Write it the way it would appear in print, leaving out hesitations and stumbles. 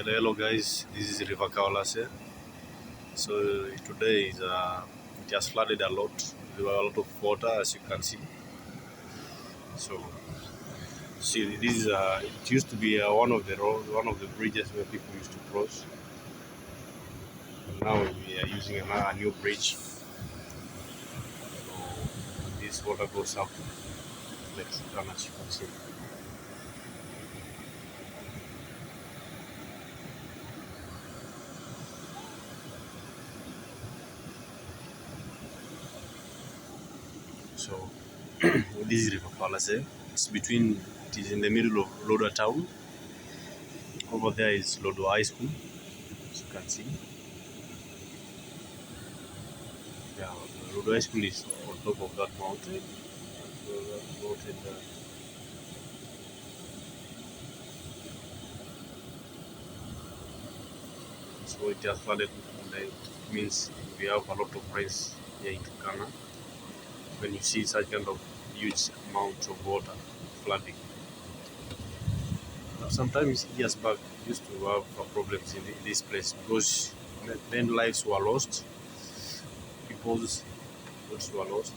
Hello guys, this is River Kawalase. So today is it has flooded a lot. There were a lot of water, as you can see. So see, this is it used to be one of the bridges where people used to cross. But now we are using a new bridge. So this water goes up like Turkana, as you can see. So this is River Kawalase. It is in the middle of Loda town. Over there is Lodo High School, as you can see. Yeah, Lodo High School is on top of that mountain. So that mountain there. So it has flooded, and it means we have a lot of rains here in Turkana. When you see such kind of huge amounts of water flooding. Sometimes years back, we used to have problems in this place because then lives were lost, people's lives were lost.